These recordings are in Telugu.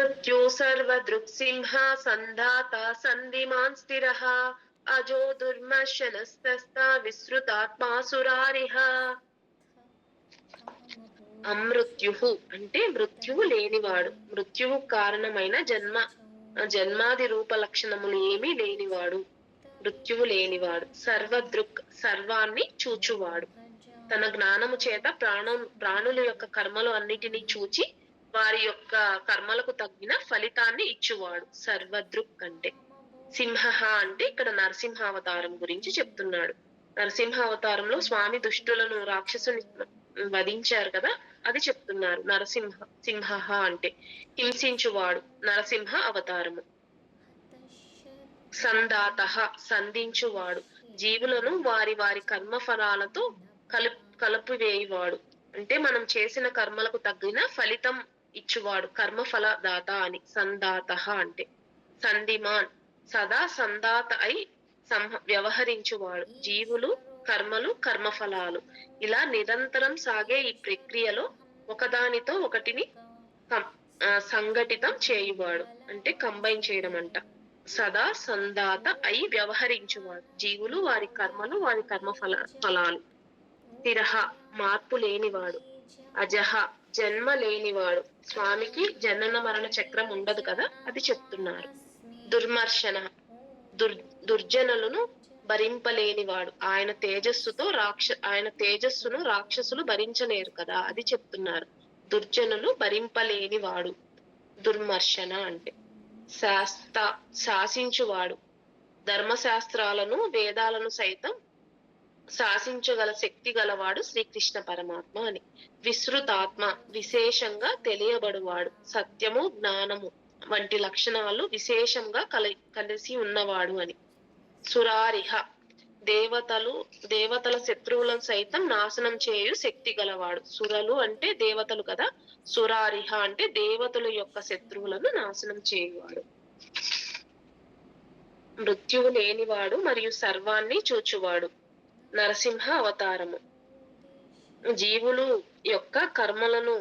మృత్యు సర్వదృక్సింహ సంధాత సంధిమాన్ స్థిరః అజో దుర్మర్శనస్తస్త విసృతాత్మాసురారిః. అమృత్యు అంటే మృత్యువు లేనివాడు, మృత్యువు కారణమైన జన్మాది రూప లక్షణములు ఏమీ లేనివాడు, మృత్యువు లేనివాడు. సర్వదృక్ సర్వాన్ని చూచువాడు, తన జ్ఞానము చేత ప్రాణుల యొక్క కర్మలు అన్నిటినీ చూచి వారి యొక్క కర్మలకు తగ్గిన ఫలితాన్ని ఇచ్చువాడు సర్వదృక్ అంటే. సింహ అంటే ఇక్కడ నరసింహావతారం గురించి చెప్తున్నాడు. నరసింహావతారంలో స్వామి దుష్టులను రాక్షసుని వధించారు కదా, అది చెప్తున్నారు. సింహ అంటే హింసించువాడు, నరసింహ అవతారము. సందాత సంధించువాడు, జీవులను వారి వారి కర్మ ఫలాలతో కలుపువేయువాడు, అంటే మనం చేసిన కర్మలకు తగ్గిన ఫలితం ఇచ్చువాడు, కర్మఫలదాత అని. సందాత అంటే సంధిమాన్ సదా సందాత అయి వ్యవహరించువాడు, జీవులు కర్మలు కర్మఫలాలు ఇలా నిరంతరం సాగే ఈ ప్రక్రియలో ఒకదానితో ఒకటిని సంఘటితం చేయువాడు, అంటే కంబైన్ చేయడం అంట. సదా సందాత అయి వ్యవహరించువాడు, జీవులు వారి కర్మలు వారి ఫలాలు. స్థిరః మార్పు లేనివాడు. అజహ జన్మ లేనివాడు, స్వామికి జనన మరణ చక్రం ఉండదు కదా, అది చెప్తున్నారు. దుర్మర్శన దుర్జనులను భరింపలేనివాడు, ఆయన తేజస్సును రాక్షసులు భరించలేరు కదా, అది చెప్తున్నారు. దుర్జనులు భరింపలేనివాడు దుర్మర్శన అంటే. శాసించువాడు, ధర్మశాస్త్రాలను వేదాలను సైతం శాసించగల శక్తి గలవాడు శ్రీకృష్ణ పరమాత్మ అని. విసృతాత్మ విశేషంగా తెలియబడువాడు, సత్యము జ్ఞానము వంటి లక్షణాలు విశేషంగా కలిసి ఉన్నవాడు అని. సురారిహ దేవతల శత్రువులను సైతం నాశనం చేయు శక్తి గలవాడు. సురలు అంటే దేవతలు కదా, సురారిహ అంటే దేవతల యొక్క శత్రువులను నాశనం చేయువాడు. మృత్యువు లేనివాడు మరియు సర్వాన్ని చూచువాడు, నరసింహ అవతారము. జీవులు యొక్క కర్మలను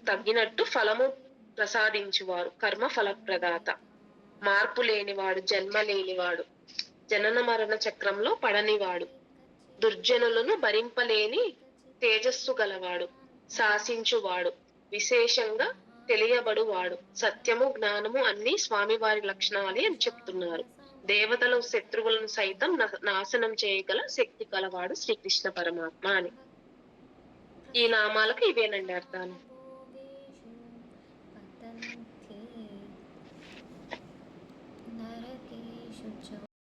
తగ్గినట్టు ఫలము ప్రసాదించువాడు, కర్మ ఫలప్రదాత. మార్పు లేనివాడు, జన్మ లేనివాడు, జనన మరణ చక్రంలో పడనివాడు, దుర్జనులను భరింపలేని తేజస్సు గలవాడు, శాసించువాడు, విశేషంగా తెలియబడువాడు, సత్యము జ్ఞానము అన్ని స్వామివారి లక్షణాలే అని చెప్తున్నారు. దేవతల శత్రువులను సైతం నాశనం చేయగల శక్తి కలవాడు శ్రీకృష్ణ పరమాత్మ అని. ఈ నామాలకు ఇవేనండి అర్థాలు.